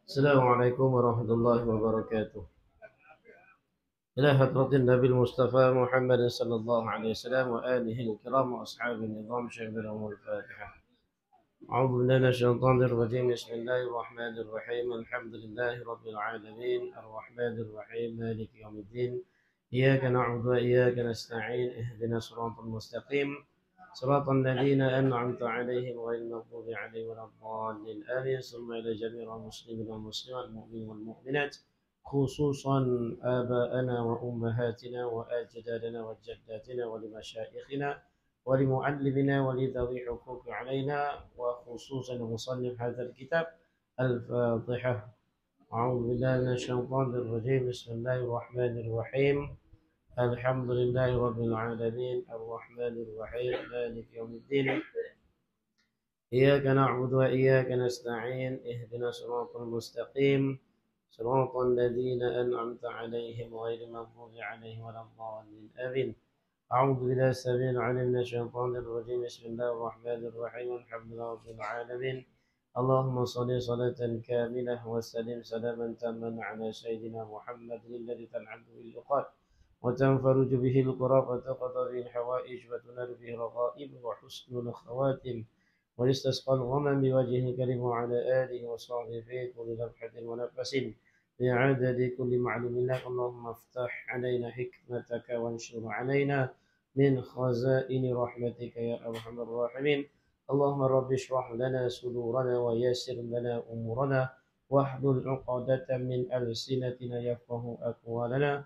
السلام عليكم ورحمة الله وبركاته. إلى حضرة النبي المصطفى محمد صلى الله عليه وسلم وآله الكرام وأصحابه النظام شهد الأمور الفاتحة. أعوذ بالله من الشيطان الرجيم. بسم الله الرحمن الرحيم. الحمد لله رب العالمين الرحمن الرحيم مالك يوم الدين. إياك نعبد وإياك نستعين. اهدنا الصراط المستقيم صراط الذين أنعمت عليهم غير المغضوب عليهم ولا الضالين آمين. ثم إلى جميع المسلمين والمسلمات المؤمنين والمؤمنات خصوصا آباءنا وأمهاتنا وأجدادنا وجداتنا ولمشايخنا ولمعلمنا ولذوي حقوق علينا وخصوصا مصنف هذا الكتاب. الفاتحة. أعوذ بالله من الشيطان الرجيم. بسم الله الرحمن الرحيم. الحمد لله رب العالمين الرحمن الرحيم مالك يوم الدين. إياك نعبد وإياك نستعين. اهدنا الصراط المستقيم صراط الذين أنعمت عليهم غير المغضوب عليهم ولا الضالين آمين. أعوذ بالله السميع العليم من الشيطان الرجيم. بسم الله الرحمن الرحيم. الحمد لله رب العالمين. اللهم صل صلاة كاملة وسلم سلاما تاما على سيدنا محمد الذي تنعم به اللقاء وتنفرج به الكرب وتقضى به الحوائج وتنال به الرغائب وحسن الخواتم ويستسقى الغمم بوجهه الكريم وعلى آله وصحبه في كل لمحة ونفس بعدد كل معلوم لك. اللهم افتح علينا حكمتك وانشر علينا من خزائن رحمتك يا أرحم الراحمين. اللهم رب اشرح لنا صدورنا ويسر لنا أمورنا واحلل عقدة من ألسنتنا يفقه أقوالنا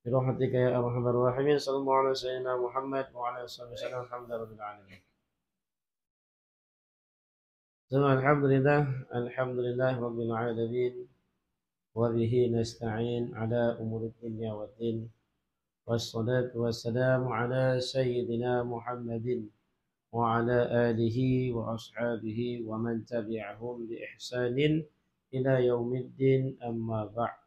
برحمتك يا أرحم الراحمين. صلى الله على سيدنا محمد وعلى آله وسلم. الحمد لله رب العالمين. الحمد لله رب العالمين وبه نستعين على أمور الدنيا والدين والصلاة والسلام على سيدنا محمد وعلى آله وأصحابه ومن تبعهم بإحسان إلى يوم الدين. أما بعد.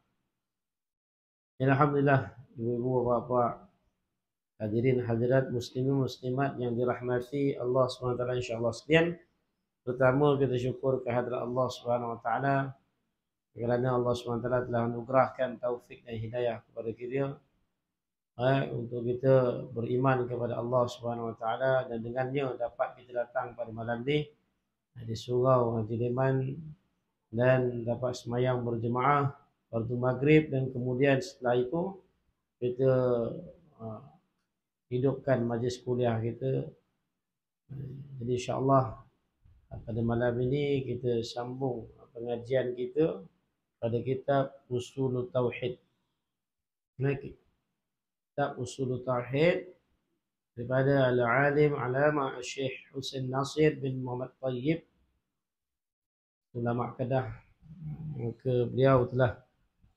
Alhamdulillah, ibu-ibu, bapak-bapak, hadirin hadirat muslimin muslimat yang dirahmati Allah SWT insyaallah sekalian. Pertama kita syukur kehadrat Allah SWT kerana Allah SWT telah anugerahkan taufik dan hidayah kepada kita untuk kita beriman kepada Allah SWT dan dengannya dapat kita datang pada malam ni di surau Haji Leman dan dapat semayang berjemaah waktu maghrib, dan kemudian setelah itu kita hidupkan majlis kuliah kita. Jadi insyaAllah pada malam ini kita sambung pengajian kita pada kitab Ushul Tauhid. Kitab Ushul Tauhid daripada Al-Alim Alama Syekh Husain Nasir bin Muhammad Tayyib, ulama Kedah. Maka beliau telah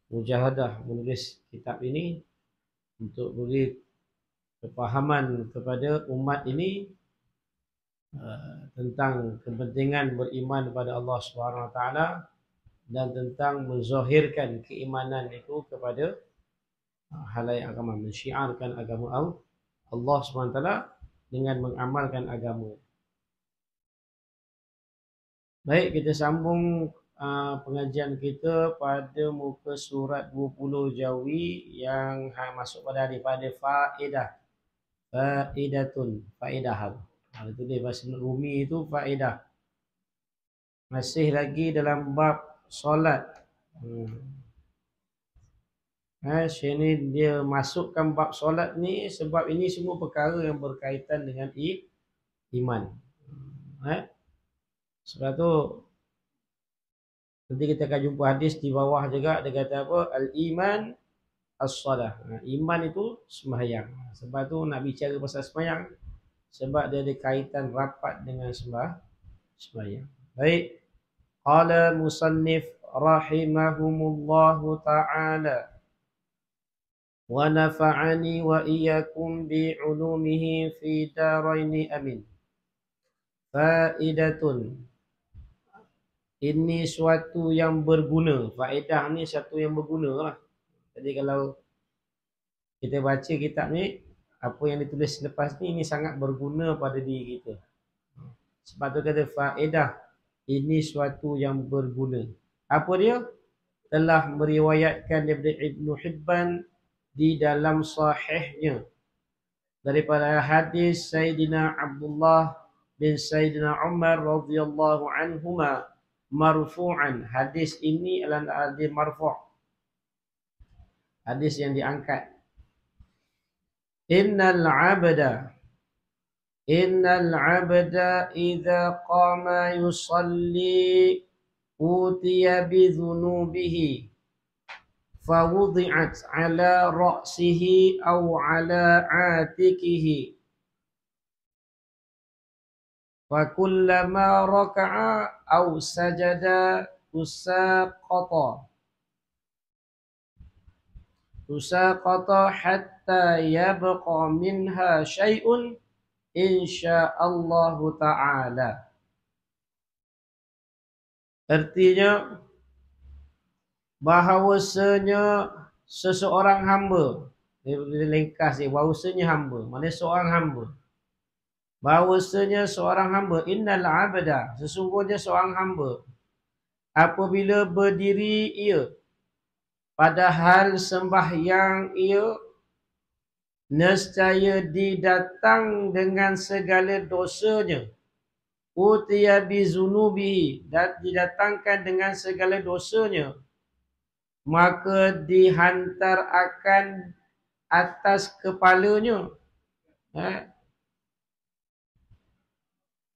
mujahadah menulis kitab ini untuk beri kepahaman kepada umat ini tentang kepentingan beriman kepada Allah SWT dan tentang menzahirkan keimanan itu kepada halayak agama, mensyiarkan agama Allah SWT dengan mengamalkan agama. Baik, kita sambung pengajian kita pada muka surat 20 Jawi yang masuk daripada faedah. Faedah. Itu dia bahasa Rumi itu faedah. Masih lagi dalam bab solat. Sini dia masukkan bab solat ni sebab ini semua perkara yang berkaitan dengan iman. Sebab tu nanti kita akan jumpa hadis di bawah juga. Dia kata apa? Al-iman as-salah. Iman itu sembahyang. Sebab tu nak bicara pasal sembahyang sebab dia ada kaitan rapat dengan sembahyang. Baik. Qala musannif rahimahumullahu ta'ala wa nafa'ani wa iyyakum bi 'ulumihi fi daraini amin. Faidatun. Ini suatu yang berguna. Faedah ni satu yang berguna lah. Jadi kalau kita baca kitab ni, apa yang ditulis lepas ni, ini sangat berguna pada diri kita. Sebab tu kata faedah, ini suatu yang berguna. Apa dia? Telah meriwayatkan daripada Ibnu Hibban di dalam sahihnya daripada hadis Sayyidina Abdullah bin Sayyidina Umar radhiyallahu anhuma marfu'an. Hadis ini adalah hadis marfu', hadis yang diangkat. Innal 'abda idza qama yusalli utiya bi dhunubihi fawudi'at ala ra'sihi aw ala atikihi fa kullama raka'a aw sajada tusaqata hatta yabqa minha syai'un insyaallahu ta'ala. Artinya bahawasanya seseorang hamba, dia ringkas dia, bahawasanya hamba, maknanya seorang hamba, bahawasanya seorang hamba, innal abda, sesungguhnya seorang hamba, apabila berdiri ia pada hal sembahyang ia, nescaya didatang dengan segala dosanya, utiya bi zunubihi, dan didatangkan dengan segala dosanya, maka dihantar akan atas kepalanya,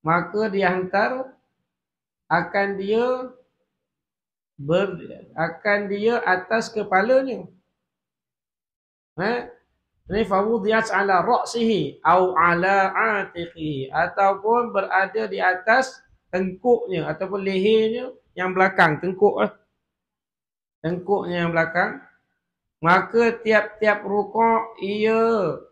maka dihantar akan dia atas kepalanya. Ini fawudiyat ala ra'sihi au ala atiqihi, ataupun berada di atas tengkuknya ataupun lehernya yang belakang, tengkuknya yang belakang. Maka tiap-tiap rukuk ia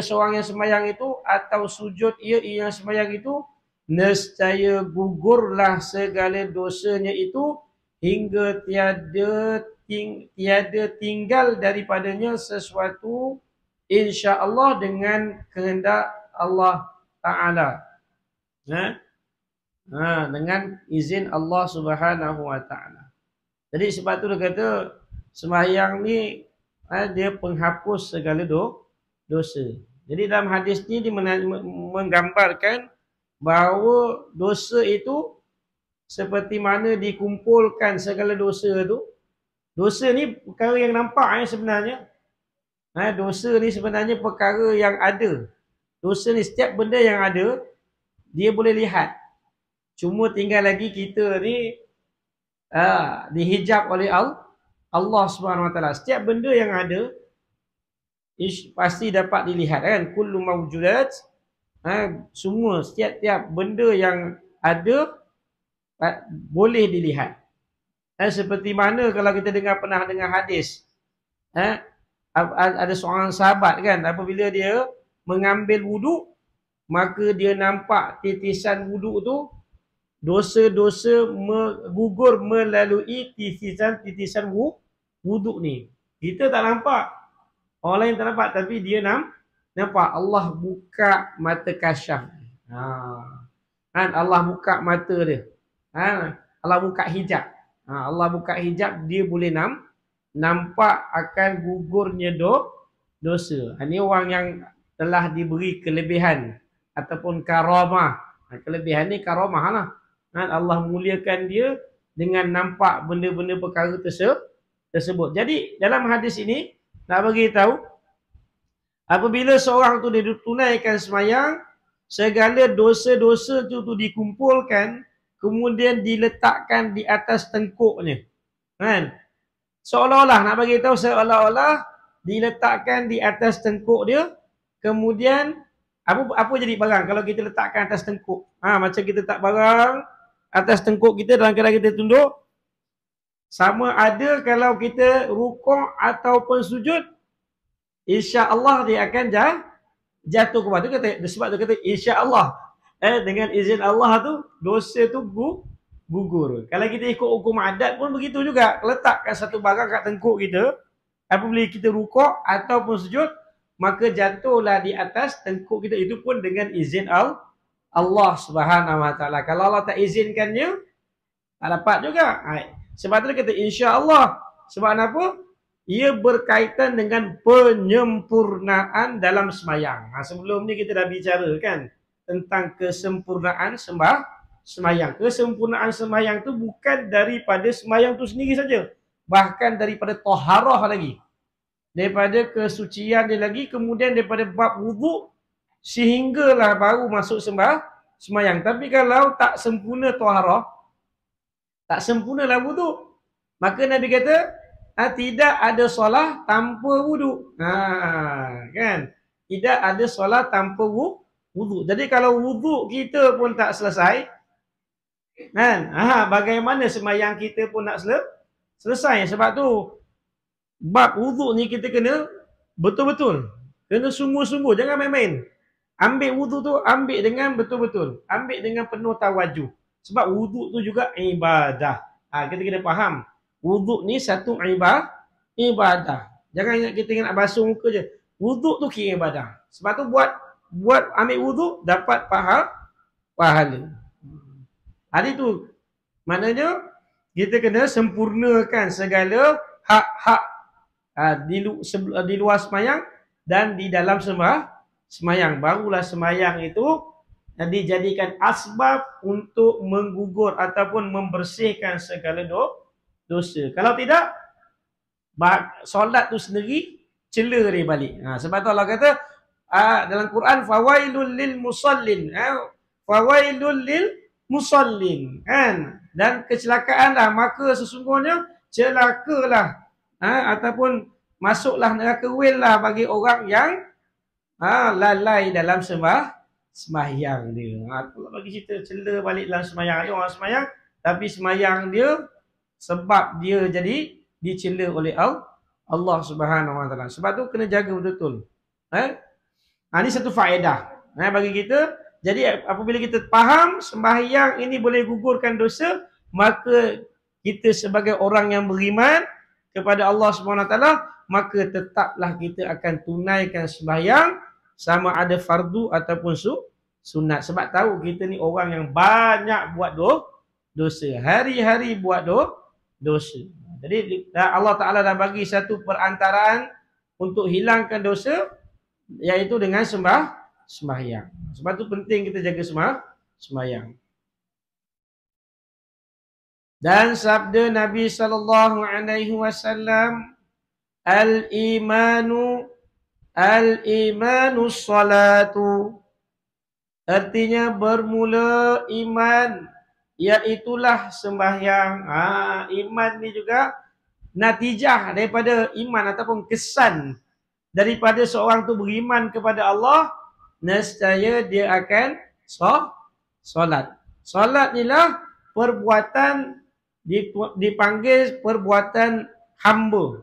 seorang yang sembahyang itu, atau sujud ia yang sembahyang itu, nescaya gugurlah segala dosanya itu hingga tiada tinggal daripadanya sesuatu, insya-Allah dengan kehendak Allah Ta'ala, dengan izin Allah Subhanahu Wa Ta'ala. Jadi sebab tu dia kata sembahyang ni dia penghapus segala dosa. Jadi dalam hadis ni dia menggambarkan bahawa dosa itu seperti mana dikumpulkan segala dosa tu. Dosa ni perkara yang nampak sebenarnya. Dosa ni sebenarnya perkara yang ada. Dosa ni setiap benda yang ada, dia boleh lihat. Cuma tinggal lagi kita ni dihijab oleh Allah Subhanahu Wa Taala. Setiap benda yang ada pasti dapat dilihat kan. Kullu mawjudat, semua setiap benda yang ada boleh dilihat. Seperti mana kalau kita pernah dengar hadis, ada seorang sahabat kan, apabila dia mengambil wuduk, maka dia nampak titisan wuduk tu, dosa-dosa gugur melalui titisan wuduk ni. Kita tak nampak, orang lain tak nampak, tapi dia nampak. Allah buka mata kasyaf. Allah buka mata dia. Allah buka hijab. Allah buka hijab, dia boleh nampak akan gugurnya dosa. Ini orang yang telah diberi kelebihan ataupun karamah. Kelebihan ni karamah lah. Allah muliakan dia dengan nampak benda-benda perkara tersebut. Jadi dalam hadis ini nak bagi tahu, apabila seorang tu dia tunaikan sembahyang, segala dosa-dosa tu dikumpulkan, kemudian diletakkan di atas tengkuknya. Seolah-olah nak bagi tahu, seolah-olah diletakkan di atas tengkuk dia. Kemudian apa jadi barang kalau kita letakkan atas tengkuk? Macam kita letak barang atas tengkuk kita dalam keadaan kita tunduk. Sama ada kalau kita rukuk ataupun sujud, insya-Allah dia akan jatuh ke bawah. Sebab tu kata insya-Allah. Dengan izin Allah tu, dosa tu gugur. Kalau kita ikut hukum adat pun begitu juga. Letakkan satu barang kat tengkuk kita, apabila kita rukuk ataupun sujud, maka jatuhlah di atas tengkuk kita. Itu pun dengan izin Allah Subhanahu Wa Taala. Kalau Allah tak izinkannya, tak dapat juga. Sebab tu dia kata insya-Allah. Sebab apa? Ia berkaitan dengan penyempurnaan dalam semayang. Sebelum ni kita dah bicara kan tentang kesempurnaan semayang. Kesempurnaan semayang tu bukan daripada semayang tu sendiri saja. Bahkan daripada taharah lagi. Daripada kesucian dia lagi, kemudian daripada bab wuduk, sehinggalah baru masuk semayang. Tapi kalau tak sempurna taharah, tak sempurnalah wuduk, maka Nabi kata, tidak ada solat tanpa wuduk. Kan? Tidak ada solat tanpa wuduk. Jadi kalau wuduk kita pun tak selesai, kan? Bagaimana semayang kita pun nak selesai. Sebab tu bab wuduk ni kita kena betul-betul. Kena sungguh-sungguh, jangan main-main. Ambil wuduk tu, ambil dengan betul-betul. Ambil dengan penuh tawajuh. Sebab wuduk tu juga ibadah. Kita kena faham. Wuduk ni satu ibadah. Jangan ingat kita nak basuh muka je. Wuduk tu kira ibadah. Sebab tu buat ambil wuduk dapat pahala. Hari tu maknanya kita kena sempurnakan segala hak-hak di luar semayang dan di dalam semayang. Barulah semayang itu dijadikan asbab untuk menggugur ataupun membersihkan segala dosa. Kalau tidak, solat tu sendiri cela dia balik. Sebab tu Allah kata dalam Quran, fawailul lil musallin. Fawailul lil musallin. Kan? Dan kecelakaanlah, maka sesungguhnya celakalah. Ataupun masuklah neraka wil lah bagi orang yang lalai dalam sembahyang dia. Allah bagi cerita cela balik dalam sembahyang. Ada orang sembahyang tapi sembahyang dia sebab dia jadi dicela oleh Allah Subhanahu Wa Taala. Sebab tu kena jaga betul-betul. Ini satu faedah bagi kita. Jadi apabila kita faham sembahyang ini boleh gugurkan dosa, maka kita sebagai orang yang beriman kepada Allah Subhanahu Wa Taala, maka tetaplah kita akan tunaikan sembahyang sama ada fardu ataupun sunat. Sebab tahu kita ni orang yang banyak buat dosa. Hari-hari buat dosa. Jadi Allah Ta'ala dah bagi satu perantaraan untuk hilangkan dosa, iaitu dengan sembahyang. Sebab tu penting kita jaga sembahyang. Dan sabda Nabi sallallahu alaihi wasallam, al-imanu salatu. Artinya bermula iman, iaitulah sembahyang. Iman ni juga natijah daripada iman ataupun kesan daripada seorang tu beriman kepada Allah, nescaya dia akan solat. Solat inilah perbuatan dipanggil perbuatan hamba.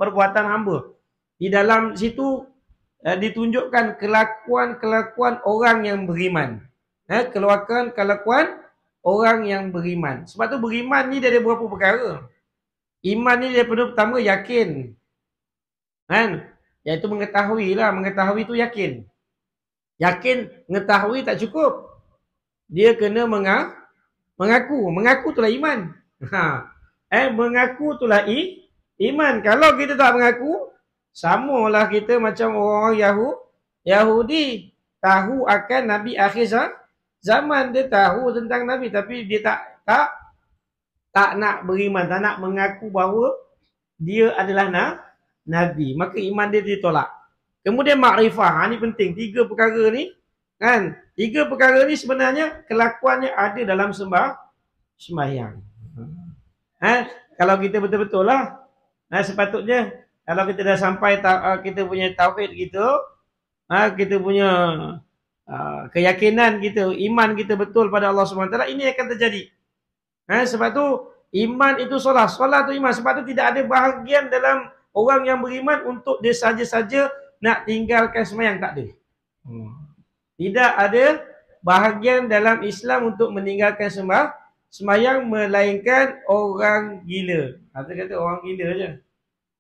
Perbuatan hamba. Di dalam situ ditunjukkan kelakuan-kelakuan orang yang beriman. Kelakuan orang yang beriman. Sebab tu beriman ni dari beberapa perkara. Iman ni daripada pertama yakin. Iaitu mengetahui lah. Mengetahui tu yakin. Yakin, mengetahui tak cukup. Dia kena mengaku. Mengaku itulah iman. Mengaku itulah iman. Kalau kita tak mengaku, samalah kita macam orang Yahudi. Tahu akan Nabi akhir zaman. Dia tahu tentang Nabi, tapi dia tak nak beriman, tak nak mengaku bahawa dia adalah Nabi. Maka iman dia ditolak. Kemudian makrifah. Ini penting. Tiga perkara ni. Tiga perkara ni sebenarnya kelakuannya ada dalam sembahyang. Kalau kita betul-betul lah. Sepatutnya kalau kita dah sampai kita punya tauhid gitu, kita punya keyakinan kita, iman kita betul pada Allah SWT, ini akan terjadi. Sebab tu iman itu solat. Solat tu iman. Sebab tu tidak ada bahagian dalam orang yang beriman untuk dia saja-saja nak tinggalkan sembahyang. Tak ada. Tidak ada bahagian dalam Islam untuk meninggalkan sembahyang, melainkan orang gila. Kata orang gila je.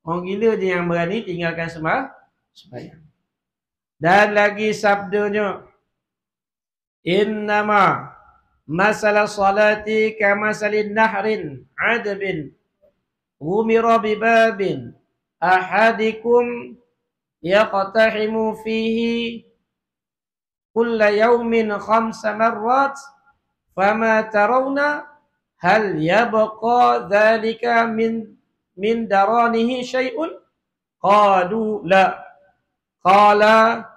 Orang gila je yang berani tinggalkan sembahyang. Dan lagi sabdanya, Innama masalah salati kamasalin nahrin adabin umira bibabin ahadikum yaqtahimu fihi kulla yawmin 5 marrat fama tarawna hal yabqa dhalika min daranihi syai'un qalu la qala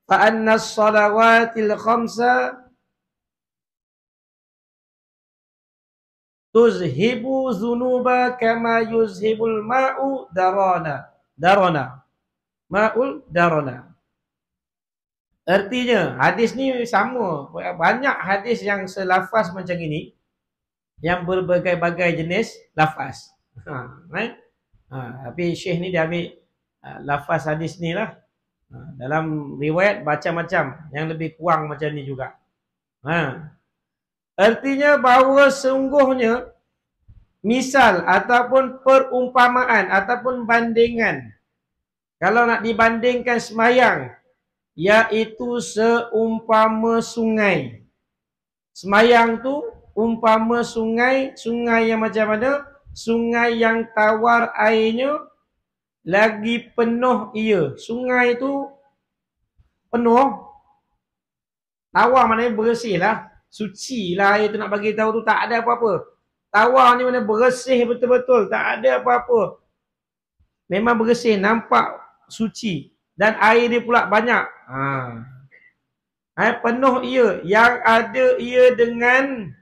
fa anna as-salawatil 5 tuzhibu dhunuba kama yuzhibul ma'u darana ma'ul darana. Artinya hadis ni sama, banyak hadis yang selafaz macam ini yang berbagai-bagai jenis lafaz. Tapi Syekh ni dia ambil lafaz hadis ni lah. Dalam riwayat macam-macam, yang lebih kurang macam ni juga. Artinya bahawa sungguhnya misal ataupun perumpamaan ataupun bandingan, kalau nak dibandingkan semayang, iaitu seumpama sungai. Semayang tu umpama sungai. Sungai yang macam mana? Sungai yang tawar airnya, lagi penuh ia. Sungai tu penuh, tawar maknanya bersih lah, suci lah air tu, nak bagi tahu tu tak ada apa-apa. Tawar ni mana bersih betul-betul, tak ada apa-apa. Memang bersih, nampak suci. Dan air dia pula banyak. Penuh ia. Yang ada ia dengan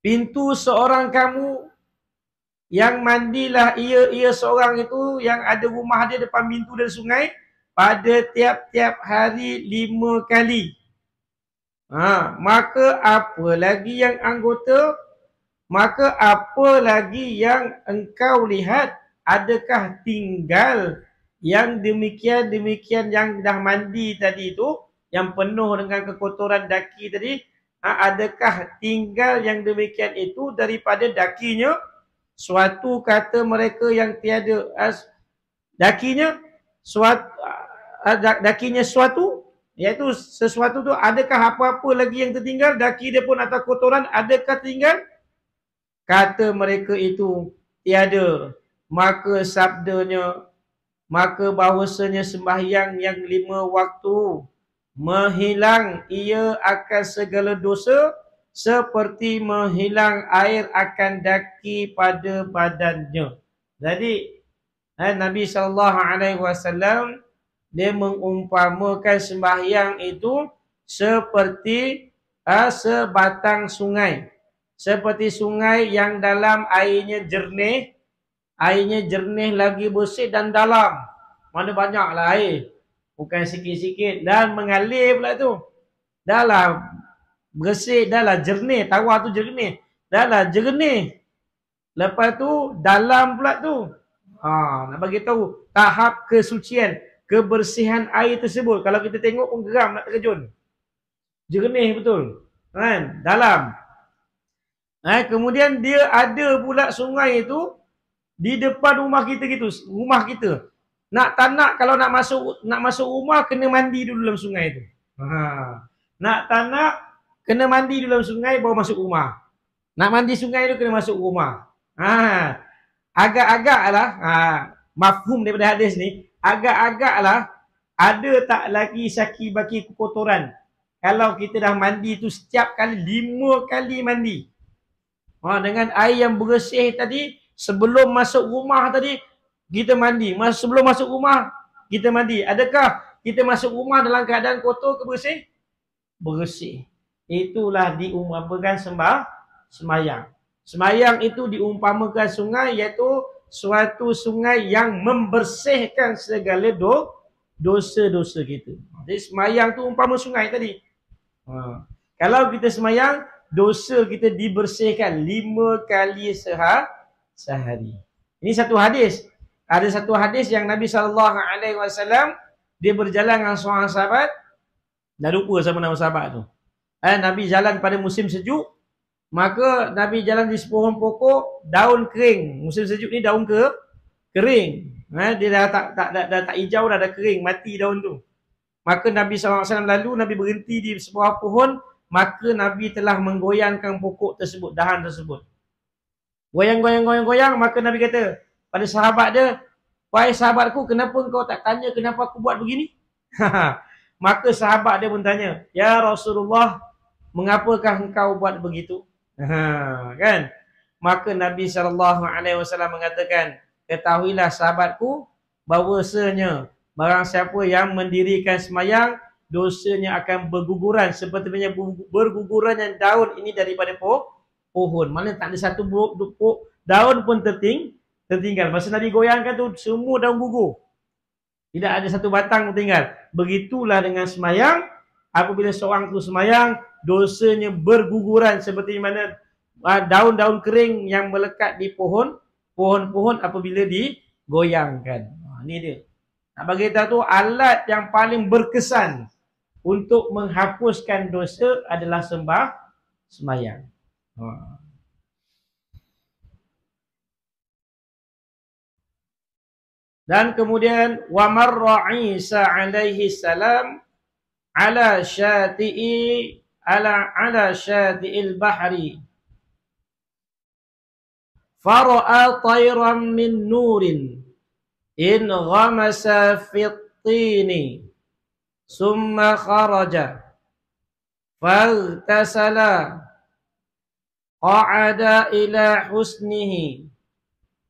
pintu seorang kamu, yang mandilah ia seorang itu, yang ada rumah dia depan pintu dan sungai, pada tiap-tiap hari 5 kali. Maka apa lagi yang anggota? Maka apa lagi yang engkau lihat? Adakah tinggal yang demikian yang dah mandi tadi tu, yang penuh dengan kekotoran daki tadi, adakah tinggal yang demikian itu daripada dakinya? Suatu kata mereka yang tiada dakinya suatu, iaitu sesuatu tu, adakah apa-apa lagi yang tertinggal? Daki dia pun atau kotoran, adakah tinggal? Kata mereka itu tiada. Maka sabdanya, maka bahawasanya sembahyang yang 5 waktu menghilang ia akan segala dosa, seperti menghilang air akan daki pada badannya. Jadi Nabi SAW dia mengumpamakan sembahyang itu seperti sebatang sungai. Seperti sungai yang dalam airnya jernih. Airnya jernih lagi bersih dan dalam. Mana banyaklah air. Bukan sikit-sikit. Dan mengalir pula tu. Dah lah bersih, dah lah jernih. Tawar tu jernih. Dah lah jernih. Lepas tu dalam pula tu. Nak bagi tahu tahap kesucian, kebersihan air tersebut. Kalau kita tengok pun geram, nak terkejut. Jernih betul. Kan? Dalam. Kemudian dia ada pula sungai itu di depan rumah kita gitu. Rumah kita. Tak nak, kalau nak masuk rumah, kena mandi dulu dalam sungai itu. Tak nak, kena mandi dulu dalam sungai, baru masuk rumah. Nak mandi sungai itu, kena masuk rumah. Agak-agak lah, mafhum daripada hadis ni, agak-agak lah, ada tak lagi syaki baki kekotoran. Kalau kita dah mandi tu setiap kali 5 kali mandi. Dengan air yang bersih tadi, sebelum masuk rumah tadi, kita mandi. Sebelum masuk rumah, kita mandi. Adakah kita masuk rumah dalam keadaan kotor ke bersih? Bersih. Itulah diumpamakan semayang. Semayang itu diumpamakan sungai, iaitu suatu sungai yang membersihkan segala dosa-dosa kita. Jadi semayang tu umpama sungai tadi. Kalau kita semayang, dosa kita dibersihkan 5 kali sehari. Ini satu hadis. Ada satu hadis yang Nabi SAW, dia berjalan dengan seorang sahabat. Dah lupa sama nama sahabat tu. Nabi jalan pada musim sejuk. Maka Nabi jalan di sepohon pokok, daun kering. Musim sejuk ni daun kering. Dia dah tak hijau dah kering, mati daun tu. Maka Nabi SAW lalu, Nabi berhenti di sebuah pohon, maka Nabi telah menggoyangkan pokok tersebut, dahan tersebut. Goyang, maka Nabi kata pada sahabat dia, wahai sahabatku, kenapa kau tak tanya kenapa aku buat begini? Maka sahabat dia pun tanya, ya Rasulullah, mengapakah engkau buat begitu? Kan? Maka Nabi SAW mengatakan, ketahuilah sahabatku, bahawasanya barang siapa yang mendirikan semayang, dosanya akan berguguran seperti bergugurannya daun ini daripada pohon. Mana tak ada satu daun pun tertinggal. Masa Nabi goyangkan tu semua daun gugur. Tidak ada satu batang tertinggal. Begitulah dengan semayang. Apabila seorang tu semayang, dosanya berguguran seperti mana daun-daun kering yang melekat di pohon-pohon apabila digoyangkan. Ini dia. Nak bagi tahu tu alat yang paling berkesan untuk menghapuskan dosa adalah semayang. Dan kemudian wa marra Isa alaihi salam ala syati'il bahri fara'a tayran min nurin in ghamasa fit tini summa kharaja faghtasala qa'ada ila husnihi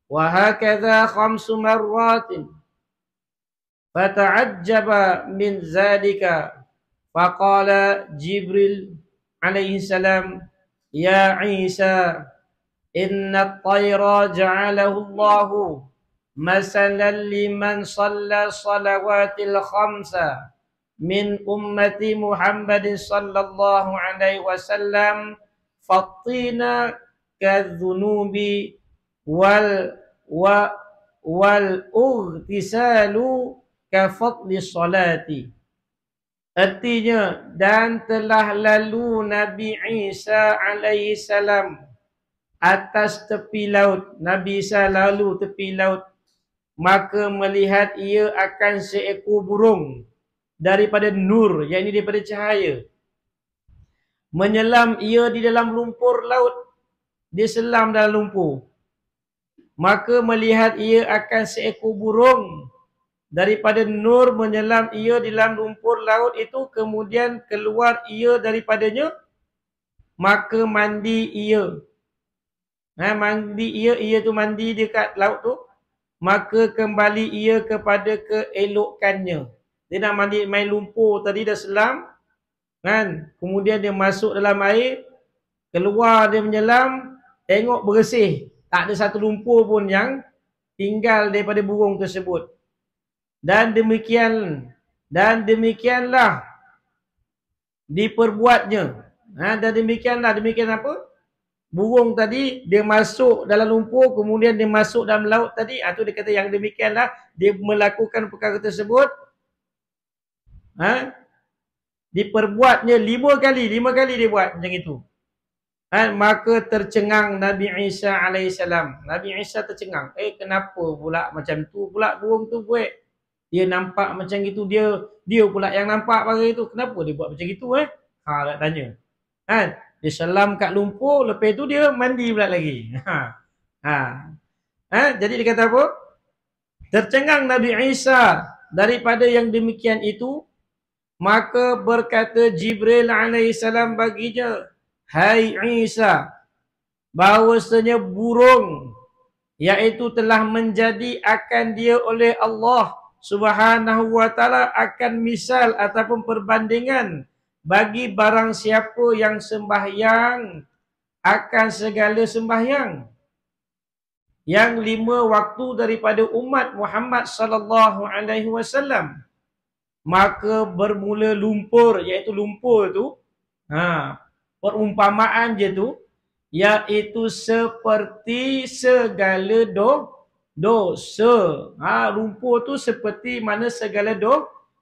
wa hakadha 5 marratin fata'ajjaba min zalika faqala Jibril alaihi salam ya Isa inna at-tayra ja'alahu Allahu masalan liman shalla salawatil khamsa min ummati Muhammadin sallallahu alaihi wasallam fattina kadzunubi wal ughtisalu ka fadli salati. Artinya, dan telah lalu Nabi Isa alaihi salam atas tepi laut. Nabi Isa lalu tepi laut, maka melihat ia akan seekor burung daripada nur, yakni daripada cahaya. Menyelam ia di dalam lumpur laut. Dia selam dalam lumpur. Maka melihat ia akan seekor burung daripada nur, menyelam ia di dalam lumpur laut itu, kemudian keluar ia daripadanya, maka mandi ia. Ia tu mandi dekat laut tu, maka kembali ia kepada keelokannya. Dia nak mandi main lumpur tadi, dah selam kan, kemudian dia masuk dalam air, keluar dia menyelam, tengok bersih, tak ada satu lumpur pun yang tinggal daripada burung tersebut. Dan demikianlah diperbuatnya. Demikian apa? Burung tadi dia masuk dalam lumpur, kemudian dia masuk dalam laut tadi. Tu dia kata yang demikianlah dia melakukan perkara tersebut. Diperbuatnya 5 kali dia buat macam itu. Maka tercengang Nabi Isa alaihissalam. Nabi Isa tercengang. Kenapa pula macam tu pula burung tu buat? Dia nampak macam itu, dia pula yang nampak perkara itu. Kenapa dia buat macam itu? Nak tanya. Dia selam kat lumpur, lepas tu dia mandi pula lagi. Jadi dia kata apa? Tercengang Nabi Isa daripada yang demikian itu, maka berkata Jibril alaihissalam baginya, hai Isa, bahawasanya burung iaitu telah menjadi akan dia oleh Allah Subhanahu wa ta'ala akan misal ataupun perbandingan bagi barang siapa yang sembahyang akan segala sembahyang. Yang 5 waktu daripada umat Muhammad sallallahu alaihi wasallam. Maka bermula lumpur, iaitu lumpur tu, perumpamaan je tu, iaitu seperti segala dosa. Lumpur tu seperti mana segala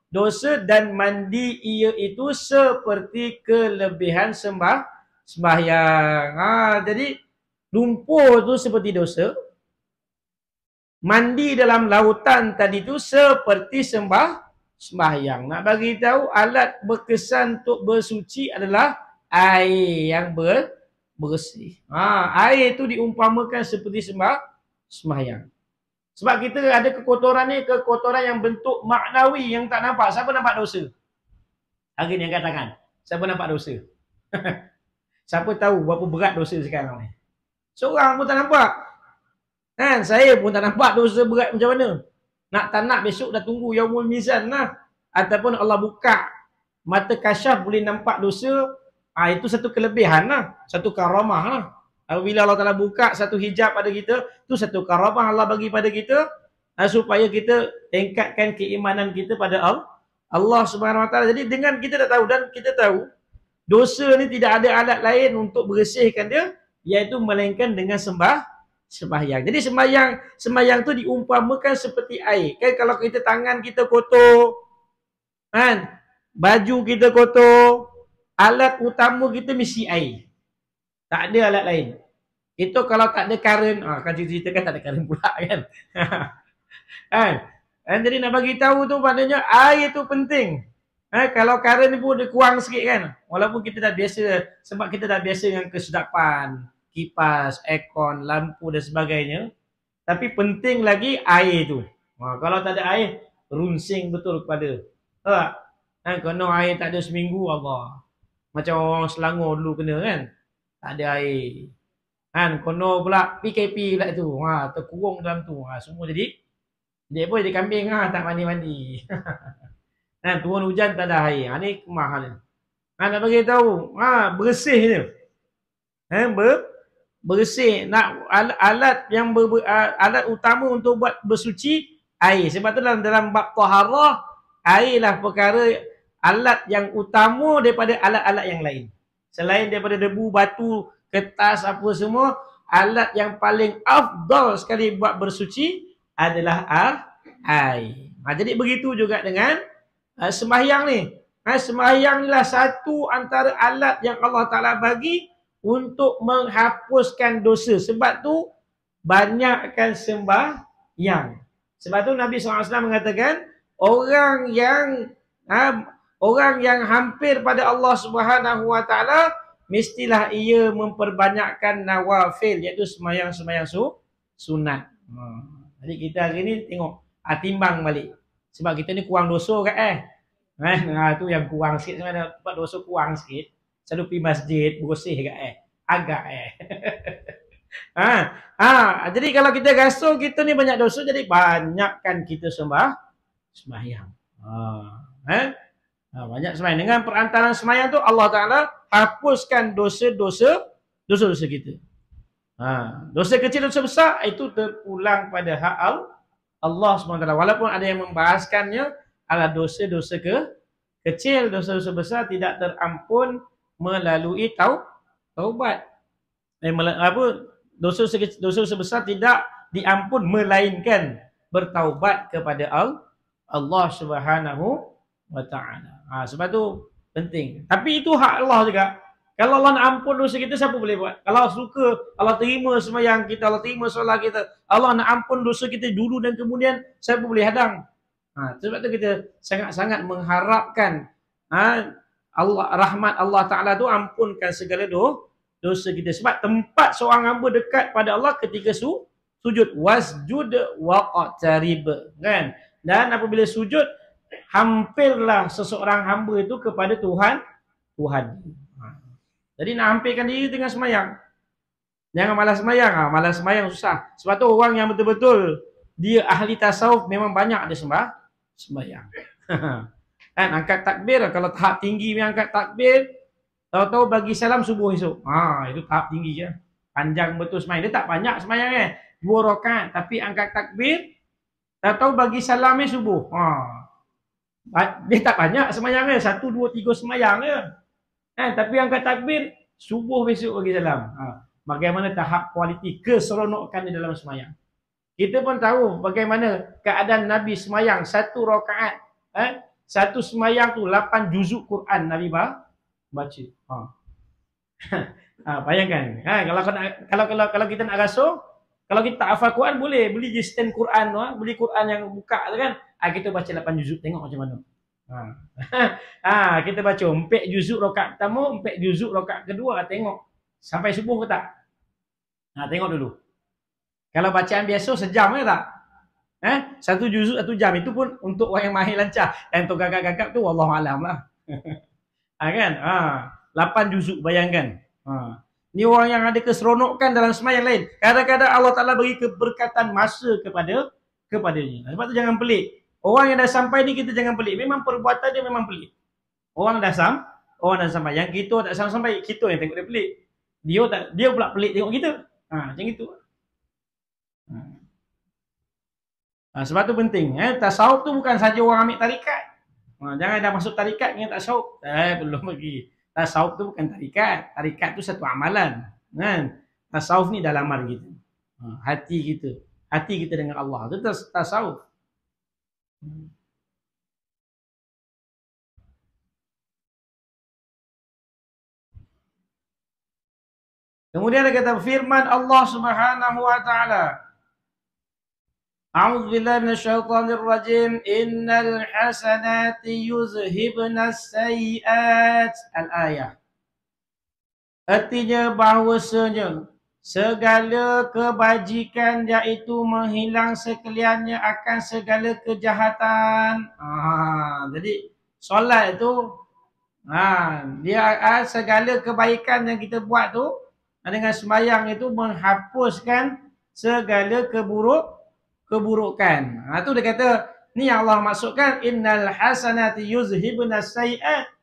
dosa, dan mandi ia itu seperti kelebihan sembahyang. Jadi lumpur tu seperti dosa, mandi dalam lautan tadi tu seperti sembahyang. Nak bagi tahu alat berkesan untuk bersuci adalah air yang bersih. Air itu diumpamakan seperti sembahyang. Sebab kita ada kekotoran ni, kekotoran yang bentuk maknawi yang tak nampak. Siapa nampak dosa? Hari ni angkat tangan. Siapa nampak dosa? Siapa tahu berapa berat dosa sekarang ni? Seorang pun tak nampak. Kan? Saya pun tak nampak dosa berat macam mana. Nak tak nak besok dah tunggu Yaumul Mizan lah. Ataupun Allah buka mata kasyaf boleh nampak dosa. Itu satu kelebihan lah. Satu karamah lah. Apabila Allah Ta'ala buka satu hijab pada kita, itu satu karamah Allah bagi pada kita. Supaya kita tingkatkan keimanan kita pada Allah Subhanahu Wa Ta'ala. Jadi dengan kita dah tahu dan kita tahu, dosa ni tidak ada alat lain untuk bersihkan dia, iaitu melainkan dengan sembahyang. Jadi sembahyang tu diumpamakan seperti air. Kan kalau kita tangan kita kotor, kan? Baju kita kotor, alat utama kita mesti air. Tak ada alat lain. Itu kalau tak ada current, kan cerita kan tak ada current pula kan. Kan? Jadi nak bagi tahu tu maknanya air tu penting. Kalau current ni pun dia kurang sikit kan. Walaupun kita dah biasa, sebab kita dah biasa dengan kesedapan, kipas, aircon, lampu dan sebagainya. Tapi penting lagi air tu. Kalau tak ada air, runsing betul kepala. Tak? Kena air tak ada seminggu, Allah. Macam orang Selangor dulu kena kan. Tak ada air. Kan? Kena pula PKP pula tu. Terkurung dalam tu. Semua jadi, dia pun jadi kambing tak mandi-mandi. Turun hujan tak ada air. Ni kemah ni. Nak bagi tahu, bersih dia. Bersih. Nak alat yang alat utama untuk buat bersuci air. Sebab tu dalam bab taharah, air lah perkara alat yang utama daripada alat-alat yang lain. Selain daripada debu, batu, kertas apa semua, alat yang paling afdal sekali buat bersuci adalah air. Jadi begitu juga dengan sembahyang ni. Sembahyang ni lah satu antara alat yang Allah Ta'ala bagi untuk menghapuskan dosa. Sebab tu banyakkan sembahyang. Sebab tu Nabi SAW mengatakan orang yang hampir pada Allah Subhanahu Wa Ta'ala mestilah ia memperbanyakkan nawafil, iaitu sembahyang-sembahyang sunat. Jadi kita hari ni tengok, timbang balik. Sebab kita ni kurang dosa kan tu yang kurang sikit sebenarnya. Sebab dosa kurang sikit, selalu pergi masjid, bersih kan agak jadi kalau kita rasa kita ni banyak dosa, jadi banyakkan kita sembahyang. Banyak sembahyang. Dengan perantaraan sembahyang tu Allah Ta'ala hapuskan dosa-dosa kita. Dosa kecil, dosa besar itu terpulang pada hak Allah SWT. Walaupun ada yang membahaskannya adalah dosa-dosa kecil, dosa-dosa besar tidak terampun melalui taubat. Dosa-dosa besar tidak diampun melainkan bertaubat kepada Allah Subhanahu Wa Ta'ala. Sebab tu penting. Tapi itu hak Allah juga. Kalau Allah nak ampun dosa kita, siapa boleh buat? Kalau suka, Allah terima sembahyang kita, Allah terima solat kita, Allah nak ampun dosa kita dulu dan kemudian, siapa boleh hadang? Sebab tu kita sangat-sangat mengharapkan Allah, rahmat Allah Ta'ala tu ampunkan segala dosa kita. Sebab tempat seorang hamba dekat pada Allah ketika sujud. Wasjud waqtarib. Kan? Dan apabila sujud, hampirlah seseorang hamba itu kepada Tuhan. Jadi nak hampirkan diri dengan semayang. Jangan malas semayang. Malas semayang susah. Sebab tu orang yang betul-betul dia ahli tasawuf memang banyak ada semayang. Kan angkat takbir, kalau tahap tinggi yang angkat takbir, tahu-tahu bagi salam subuh esok. Itu tahap tinggi je. Panjang betul semayang. Dia tak banyak semayang 2 rakaat, tapi angkat takbir, tahu-tahu bagi salamnya subuh. Dia tak banyak semayangnya, 1, 2, 3 semayang je. Tapi angkat takbir, subuh besok bagi salam. Bagaimana tahap kualiti keseronokan di dalam semayang. Kita pun tahu bagaimana keadaan Nabi semayang 1 rakaat. Satu semayang tu 8 juzuk Quran Nabi baca. Bayangkan. Kalau kita nak rasa, kalau kita tak hafal Quran, boleh beli je stand Quran, beli Quran yang buka tu kan. Kita baca 8 juzuk, tengok macam mana. Kita baca 4 juzuk rakaat pertama, 4 juzuk rakaat kedua, tengok sampai subuh ke tak? Tengok dulu. Kalau bacaan biasa sejam ke tak? 1 juzuk 1 jam, itu pun untuk orang yang mahir lancar. Yang tu gagap-gagap tu wallahualam lah. Kan? 8 juzuk bayangkan. Ni orang yang ada keseronokan dalam sembahyang lain. Kadang-kadang Allah Ta'ala beri keberkatan masa kepadanya. Sebab tu jangan pelik. Orang yang dah sampai ni kita jangan pelik. Memang perbuatan dia memang pelik. Orang dah sampai. Yang kita tak sampai, kita yang tengok dia pelik. Dia pula pelik tengok kita. Macam itu. Sebab tu penting. Tasawuf tu bukan saja orang ambil tarikat. Jangan dah masuk tarikat dengan tasawuf. Belum lagi. Tasawuf tu bukan tarikat. Tarikat tu satu amalan. Kan? Tasawuf ni dalaman kita. Hati kita. Hati kita dengan Allah. Itu tasawuf. Kemudian ada kata firman Allah Subhanahu wa taala. A'udzu billahi minasyaitonir rajim. Innal hasanati yuzhibnas sayyi'at. Al-ayah. Artinya bahawasanya segala kebajikan iaitu menghilang sekaliannya akan segala kejahatan. Jadi solat itu dia segala kebaikan yang kita buat tu dengan sembahyang itu menghapuskan segala keburukan. Tu dia kata ni yang Allah maksudkan innal hasanati yuzhibnas sayyi'at.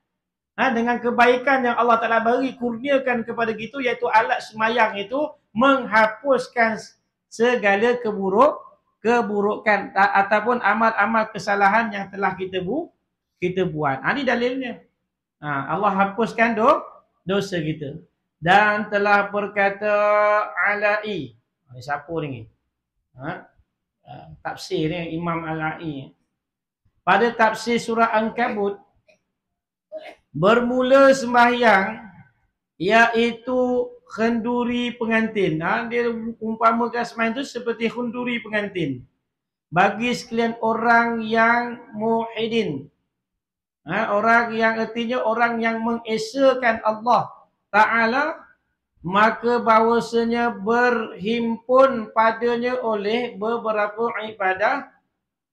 Dengan kebaikan yang Allah Ta'ala beri, kurniakan kepada kita, iaitu alat semayang itu menghapuskan segala keburukan ataupun amal-amal kesalahan yang telah kita buat. Ini dalilnya. Allah hapuskan dosa kita. Dan telah berkata Ala'i. Ini siapa ni? Tafsir ni Imam Ala'i. Pada tafsir surah Ankabut, bermula sembahyang iaitu kenduri pengantin. Dia umpamakan sembahyang itu seperti kenduri pengantin bagi sekalian orang yang muhidin. Orang yang artinya orang yang mengesakan Allah Ta'ala, maka bahawasanya berhimpun padanya oleh beberapa ibadah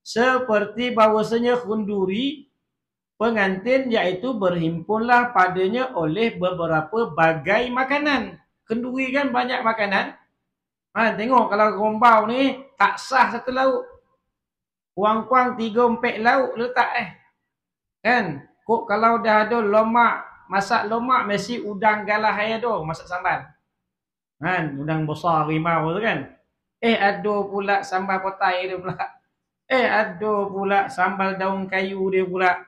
seperti bahawasanya kenduri pengantin, iaitu berhimpunlah padanya oleh beberapa bagai makanan. Kenduri kan banyak makanan. Tengok kalau gombau ni tak sah satu lauk. Kuang-kuang 3-4 lauk letak Kan? Kok kalau dah ada lomak, masak lomak mesti udang galah hai ada masak sambal. Kan? Udang besar rimau tu kan. Ada pula sambal potai dia pula. Ada pula sambal daun kayu dia pula.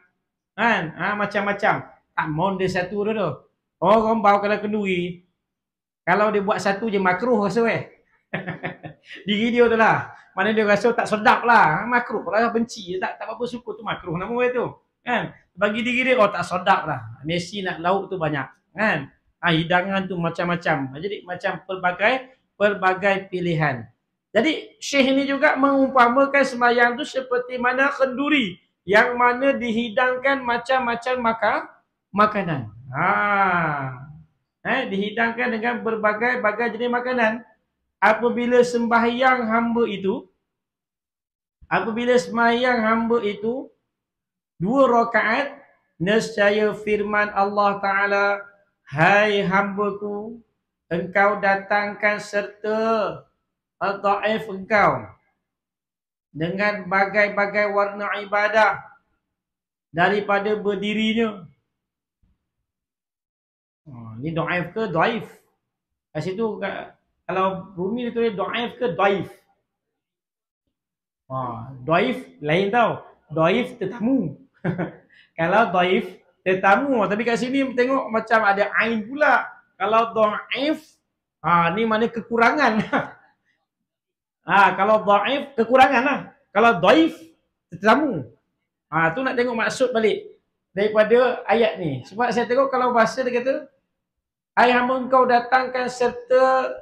Kan? Macam-macam. Tak mohon dia satu tu. Orang bau kalau kenduri. Kalau dia buat satu je makruh rasa diri dia tu lah. Mana dia rasa tak sedap lah. Makruh lah, benci. Tak apa-apa suka tu makruh nama dia tu. Kan? Bagi diri dia, tak sedap lah. Mesti nak lauk tu banyak. Kan? Hidangan tu macam-macam. Jadi macam pelbagai pilihan. Jadi Syekh ni juga mengumpamakan sembahyang tu seperti mana kenduri yang mana dihidangkan macam-macam makanan. Dihidangkan dengan berbagai jenis makanan. Apabila sembahyang hamba itu 2 rakaat, nescaya firman Allah Ta'ala, hai hambaku, engkau datangkan serta al-ta'if engkau dengan bagai-bagai warna ibadah daripada berdirinya. Ni do'if ke do'if? Kat situ kalau Rumi dia tulis do'if ke do'if? Do'if lain tau. Do'if tetamu. Kalau do'if tetamu. Tapi kat sini tengok macam ada ain pula. Kalau do'if, ni mana kekurangan. Kalau do'if, kekurangan lah. Kalau do'if, tetamu. Tu nak tengok maksud balik daripada ayat ni. Sebab saya tengok kalau bahasa dia kata, hai hamba engkau datangkan serta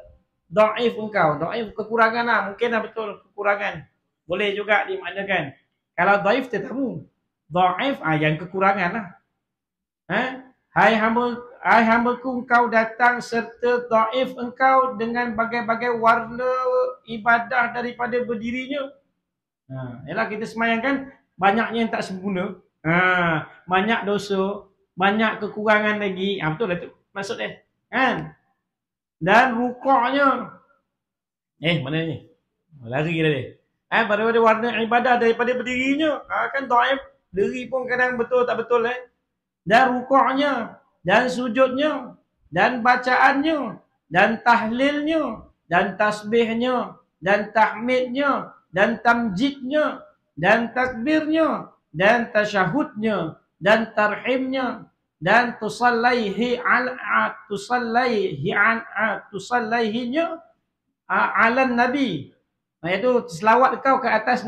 do'if engkau. Do'if kekurangan lah. Mungkin lah betul kekurangan. Boleh juga dimaknakan. Kalau dhaif tetamu. Dhaif yang kekurangan lah. Hai hamba-ku, engkau datang serta dhaif engkau dengan bagai-bagai warna ibadah daripada berdirinya. Yalah kita semayangkan banyaknya yang tak sempurna. Banyak dosa, banyak kekurangan lagi. Betul lah tu maksud dia. Kan? Dan rukuknya. Mana ni? Lari dah dia. Pada warna ibadah daripada berdirinya. Kan dhaif, diri pun kadang betul tak betul Dan rukuknya, dan sujudnya, dan bacaannya, dan tahlilnya, dan tasbihnya, dan tahmidnya, dan tamjidnya, dan takbirnya, dan tasyahudnya, dan tarhimnya, dan tusallaihinya ala nabi. Iaitu selawat kau ke atas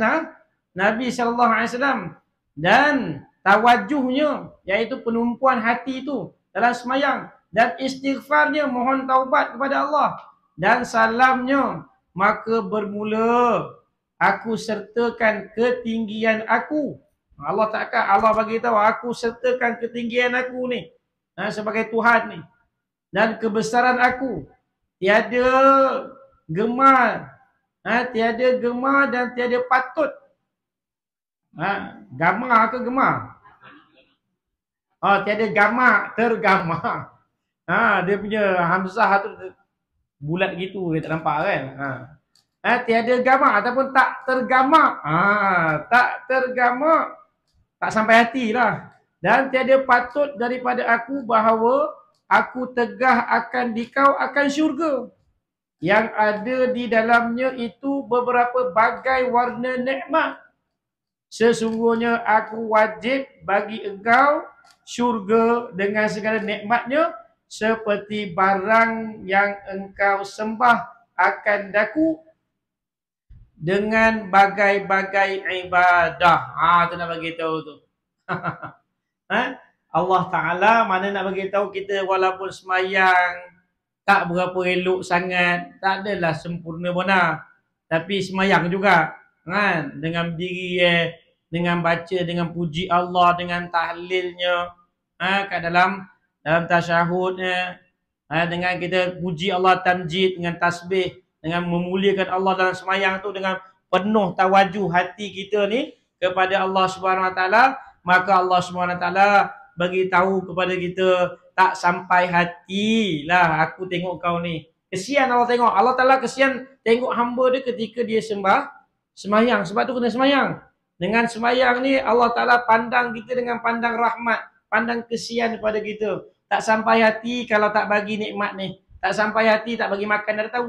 Nabi SAW. Dan tawajuhnya, iaitu penumpuan hati itu dalam semayang. Dan istighfarnya, mohon taubat kepada Allah. Dan salamnya, maka bermula aku sertakan ketinggian aku. Allah bagi tahu aku sertakan ketinggian aku ni sebagai Tuhan ni. Dan kebesaran aku tiada gemar. Tiada gemar dan tiada patut. Gamar ke gemar? Tiada gamar, tergamar. Dia punya hamzah tu bulat gitu, dia tak nampak kan? Tiada gamar ataupun tak tergamar. Tak tergamar, tak sampai hati lah. Dan tiada patut daripada aku bahawa aku tegah akan dikau akan syurga. Yang ada di dalamnya itu beberapa bagai warna nikmat. Sesungguhnya aku wajib bagi engkau syurga dengan segala nikmatnya seperti barang yang engkau sembah akan daku dengan bagai-bagai ibadah. Tu nak bagi tahu tu. Allah Ta'ala mana nak bagi tahu kita walaupun semayang tak berapa elok sangat, tak adalah sempurna benar, tapi semayang juga kan, dengan diri dengan baca, dengan puji Allah, dengan tahlilnya kat dalam tasyahudnya, dengan kita puji Allah, tamjid, dengan tasbih, dengan memuliakan Allah dalam semayang tu dengan penuh tawajuh hati kita ni kepada Allah Subhanahu Wa Taala, maka Allah Subhanahu Wa Taala bagi tahu kepada kita, tak sampai hati lah aku tengok kau ni. Kesian Allah tengok. Allah Ta'ala kesian tengok hamba dia ketika dia semayang. Sebab tu kena semayang. Dengan semayang ni Allah Ta'ala pandang kita dengan pandang rahmat, pandang kesian kepada kita. Tak sampai hati kalau tak bagi nikmat ni. Tak sampai hati tak bagi makan. Dah datang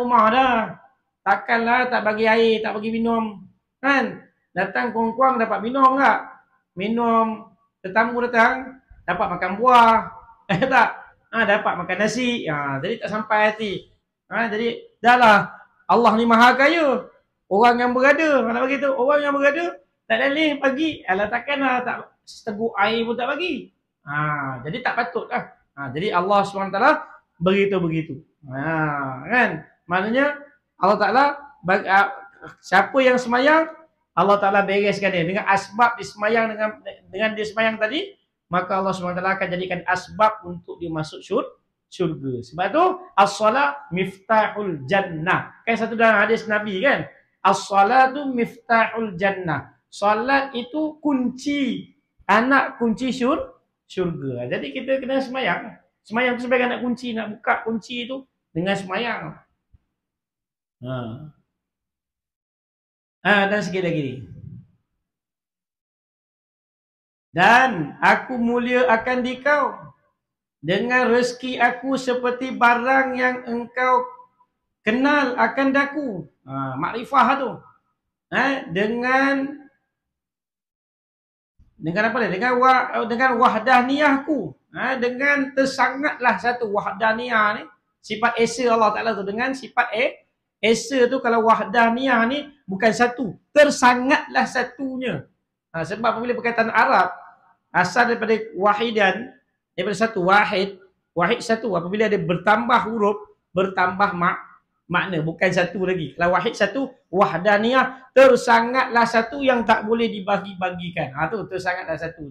rumah. Dah. Takkanlah tak bagi air, tak bagi minum. Kan? Datang kurang-kurang dapat minum tak? Minum. Tetamu datang. Dapat makan buah. Tak? Dapat makan nasi. Jadi tak sampai hati. Jadi dah lah. Allah ni maha kaya. Orang yang berada. Mana bagi tu? Orang yang berada. Tak boleh bagi. Alah takkanlah tak seteguk air pun tak bagi. Jadi tak patut lah. Jadi Allah SWT beritahu begitu. Kan? Maknanya Allah Ta'ala siapa yang semayang, Allah Ta'ala bereskan dia. Dengan asbab dia semayang dengan dia semayang tadi, maka Allah SWT akan jadikan asbab untuk dia masuk syurga. Sebab tu as-salat miftahul jannah. Kan satu dalam hadis Nabi kan? As-salatu miftahul jannah. Salat itu kunci, anak kunci syurga. Jadi kita kena semayang. Semayang tu sebagai anak kunci, nak buka kunci itu dengan semayang. Dan sikit lagi. Dan aku mulia akan dikau dengan rezeki aku seperti barang yang engkau kenal akan daku. Makrifah tu. Dengan apa dia? Dengan wahdaniyahku. Dengan tersangatlah satu wahdaniyah ni. Sifat esa Allah Ta'ala tu. Dengan sifat esa tu, kalau wahdaniyah ni bukan satu. Tersangatlah satunya. Sebab apabila perkataan Arab asal daripada wahidan, daripada satu, wahid satu. Apabila dia bertambah huruf, bertambah makna, bukan satu lagi. Kalau wahid satu, wahdaniyah tersangatlah satu yang tak boleh dibagi-bagikan. Tu tersangatlah satu.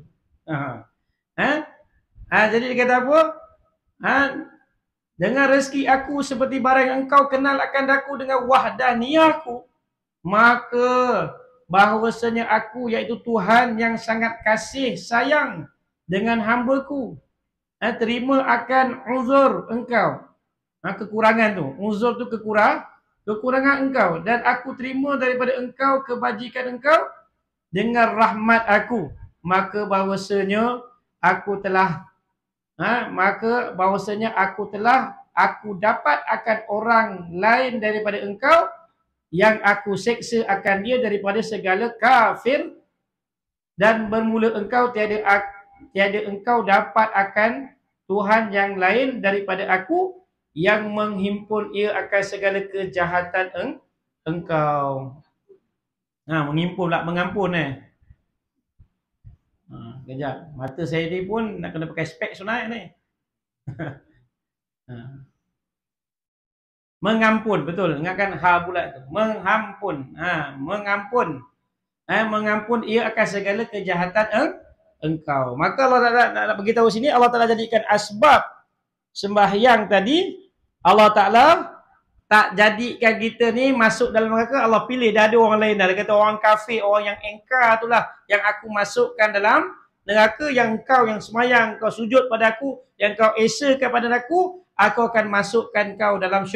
Jadi dia kata apa? Dengan rezeki aku seperti barang yang engkau kenal akan aku dengan wahdaniyahku, maka bahawasanya aku iaitu Tuhan yang sangat kasih sayang dengan hamba-Ku, terima akan uzur engkau. Kekurangan tu, uzur tu kekurangan engkau, dan aku terima daripada engkau kebajikan engkau dengan rahmat aku, maka bahawasanya aku telah aku dapat akan orang lain daripada engkau yang aku seksa akan dia daripada segala kafir, dan bermula engkau tiada engkau dapat akan Tuhan yang lain daripada aku yang menghimpun ia akan segala kejahatan engkau. Menghimpun pula, mengampun kejap, mata saya ni pun nak kena pakai spek sunat ni. Mengampun, betul. Ingatkan bulat tu. Mengampun. Mengampun. Mengampun ia akan segala kejahatan engkau. Maka Allah nak beritahu sini, Allah Ta'ala jadikan asbab sembahyang tadi, Allah Ta'ala tak jadikan kita ni masuk dalam neraka. Allah pilih, dah ada orang lain dah. Dia kata orang kafir, orang yang engkar itulah yang aku masukkan dalam neraka. Yang kau yang semayang, kau sujud pada aku, yang kau esakan pada aku akan masukkan kau dalam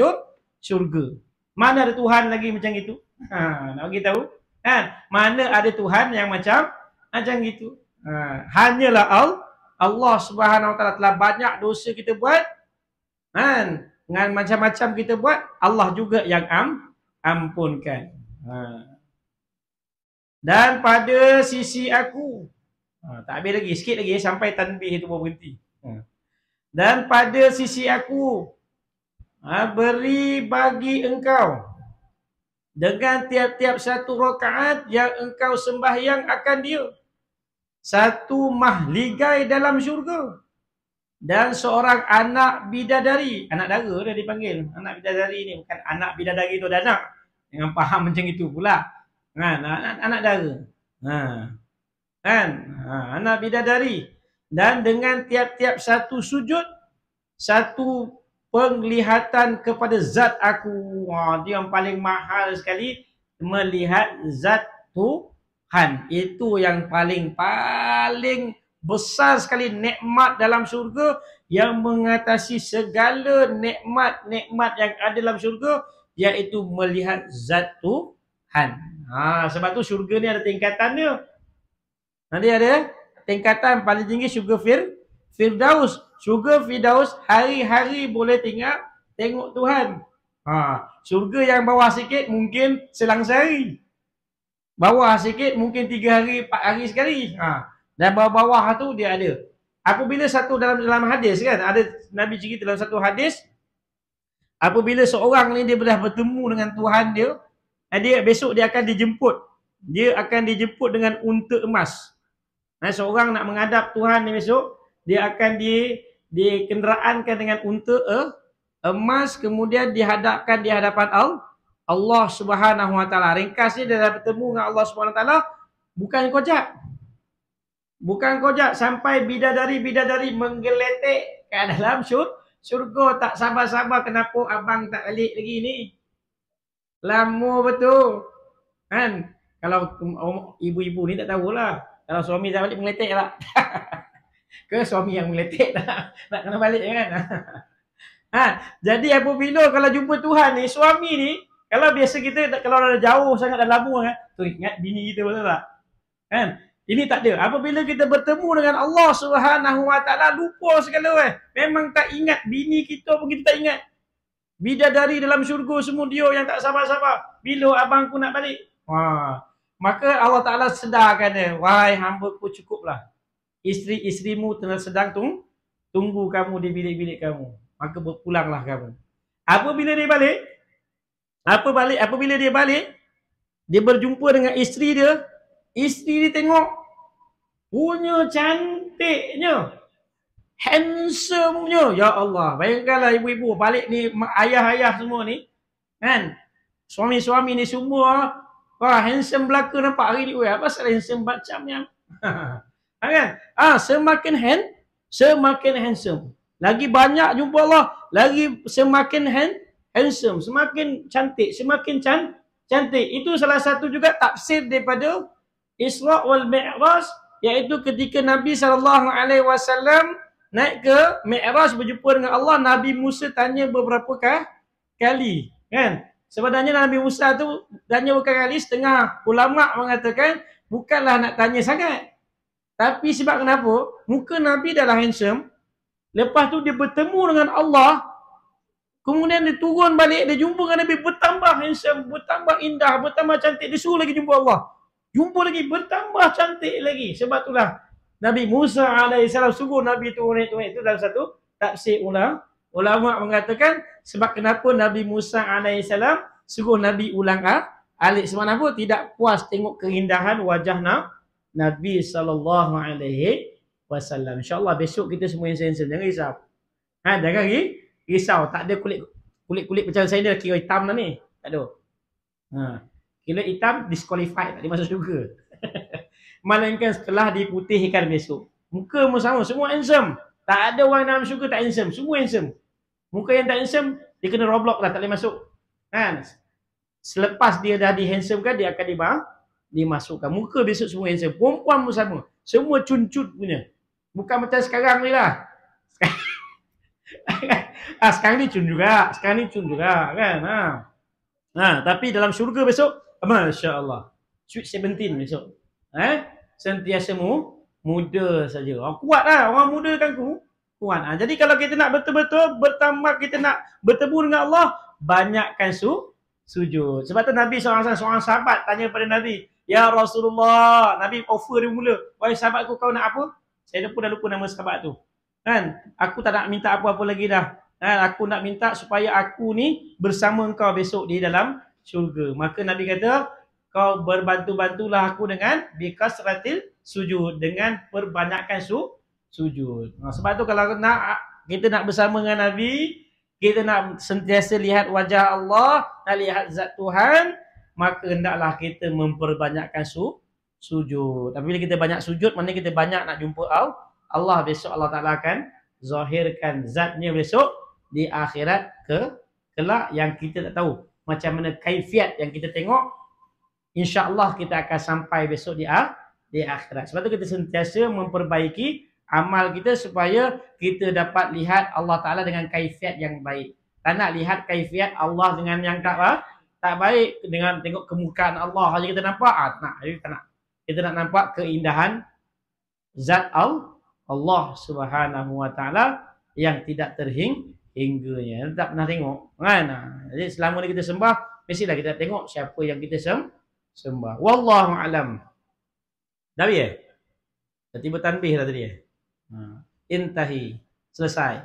syurga. Mana ada Tuhan lagi macam itu? Nak bagi tahu? Mana ada Tuhan yang macam gitu? Hanyalah Allah Subhanahu Wa Taala. Telah banyak dosa kita buat, dengan macam-macam kita buat, Allah juga yang ampunkan. Dan pada sisi aku, tak habis lagi, sikit lagi sampai tanbih itu baru berhenti. Dan pada sisi aku, beri bagi engkau dengan tiap-tiap satu rakaat yang engkau sembahyang akan dia satu mahligai dalam syurga, dan seorang anak bidadari. Anak dara dah dipanggil. Anak bidadari ni bukan anak bidadari tu ada anak. Jangan faham macam itu pula. Anak dara. Anak bidadari. Dan dengan tiap-tiap satu sujud, satu penglihatan kepada zat aku. Dia yang paling mahal sekali, melihat zat Tuhan. Itu yang paling besar sekali nikmat dalam syurga, yang mengatasi segala nikmat-nikmat yang ada dalam syurga, iaitu melihat zat Tuhan. Sebab tu syurga ni ada tingkatan dia. Nanti ada tingkatan paling tinggi, syurga Firdaus. Syurga Firdaus hari-hari boleh tengok Tuhan. Syurga yang bawah sikit mungkin selang sehari. Bawah sikit mungkin 3 hari 4 hari sekali. Dan bawah-bawah tu dia ada. Apabila satu dalam hadis kan, ada Nabi cerita dalam satu hadis, apabila seorang ni dia dah bertemu dengan Tuhan dia, besok dia akan dijemput. Dia akan dijemput dengan unta emas. Seorang nak menghadap Tuhan ni besok, dia akan dikenderaankan dengan unta emas, kemudian dihadapkan di hadapan Allah Subhanahu Wa Taala. Ringkasnya dia dah bertemu dengan Allah Subhanahu Wa Taala, bukan kojak. Bukan kojak, sampai bidadari-bidadari menggeletek ke dalam syurga. Tak sabar-sabar, kenapa abang tak balik lagi ni? Lama betul. Kalau ibu-ibu ni tak tahulah. Kalau suami tak balik, menggeletek tak? Ke suami yang menggeletek tak? Nak kena balik kan? Jadi apabila kalau jumpa Tuhan ni, suami ni, kalau biasa kita, kalau dah jauh sangat, dah lama kan, tu ingat bini kita, betul tak? Ini tak ada. Apabila kita bertemu dengan Allah Subhanahu Wa Taala, lupa segala. Memang tak ingat bini kita pun kita tak ingat. Bidadari dalam syurga semua dia yang tak sabar-sabar. Bila abangku nak balik? Maka Allah Ta'ala sedarkan dia. Wahai hamba-Ku, cukuplah. Isteri-isterimu sedang tunggu kamu di bilik-bilik kamu. Maka berpulanglah kamu. Apabila dia balik, dia berjumpa dengan isteri dia. Isteri dia tengok, punya cantiknya, handsomenya. Ya Allah, bayangkanlah ibu-ibu balik ni, ayah-ayah semua ni, Kan? Suami-suami ni semua, wah handsome belaka nampak hari ni. Weh, apa pasal handsome macam ni? Kan? Semakin handsome. Lagi banyak jumpa Allah, lagi semakin handsome, semakin cantik, semakin cantik. Itu salah satu juga tafsir daripada Isra wal Mi'raj, iaitu ketika Nabi SAW naik ke Mi'raj berjumpa dengan Allah, Nabi Musa tanya beberapa kali, kan? Sebenarnya Nabi Musa tu tanya beberapa kali, setengah ulama mengatakan bukanlah nak tanya sangat. Tapi sebab kenapa? Muka Nabi dah lah handsome. Lepas tu dia bertemu dengan Allah. Kemudian dia turun balik, dia jumpa dengan Nabi, bertambah handsome, bertambah indah, bertambah cantik. Dia suruh lagi jumpa Allah. Jumpa lagi, bertambah cantik lagi. Sebab itulah Nabi Musa AS suruh Nabi turun itu dalam satu tafsir ulama mengatakan sebab kenapa Nabi Musa AS suruh Nabi ulang alik. Sebab apa? Tidak puas tengok keindahan wajah Nabi SAW. InsyaAllah besok kita semua yang handsome. Jangan risau. Jangan risau. Tak ada kulit macam saya ni kira hitam dah ni. Tak ada. Kira hitam disqualified. Tak ada masuk syurga. Melainkan setelah diputihkan besok. Muka pun sama. Semua handsome. Tak ada orang dalam syurga tak handsome. Semua handsome. Muka yang tak handsome, dia kena roblox lah. Tak boleh masuk. Kan? Selepas dia dah di-handsomekan, dia akan dimasukkan. Muka besok semua handsome. Perempuan pun sama. Semua cuncut punya. Bukan macam sekarang ni lah. Sekarang ni cun juga. Sekarang ni cun juga. Kan? Tapi dalam syurga besok, Masya Allah. Sweet 17 besok. Sentiasa muda saja. Kuat lah. Orang muda kan kuat. Jadi kalau kita nak betul-betul bertambah, kita nak bertemu dengan Allah, banyakkan sujud. Sebab tu Nabi seorang sahabat tanya pada Nabi, ya Rasulullah, Nabi offer dia mula, wahai sahabatku, kau nak apa? Saya dah lupa nama sahabat tu. Kan? Aku tak nak minta apa-apa lagi dah. Aku nak minta supaya aku ni bersama engkau besok di dalam syurga. Maka Nabi kata, kau berbantu-bantulah aku dengan bikasratil sujud, dengan perbanyakkan sujud. Sebab tu kalau kita nak bersama dengan Nabi, kita nak sentiasa lihat wajah Allah, nak lihat zat Tuhan, maka hendaklah kita memperbanyakkan sujud. Tapi bila kita banyak sujud, maknanya kita banyak nak jumpa Allah. Besok Allah Ta'ala akan zahirkan zatnya besok di akhirat kelak yang kita tak tahu. Macam mana kaifiat yang kita tengok, insya-Allah kita akan sampai besok di akhirat. Sebab tu kita sentiasa memperbaiki amal kita supaya kita dapat lihat Allah Ta'ala dengan kaifiat yang baik. Tak nak lihat kaifiat Allah dengan yang tak baik, dengan tengok kemukaan Allah saja kita nampak. Tak nak. Kita nak nampak keindahan zat Allah Subhanahu Wa Ta'ala yang tidak terhingganya. Tak pernah tengok. Kan? Jadi selama ni kita sembah, mestilah kita tengok siapa yang kita sembah. Wallahu alam. Dah ya? Tiba tanbih dah tadi. Intahi. Selesai.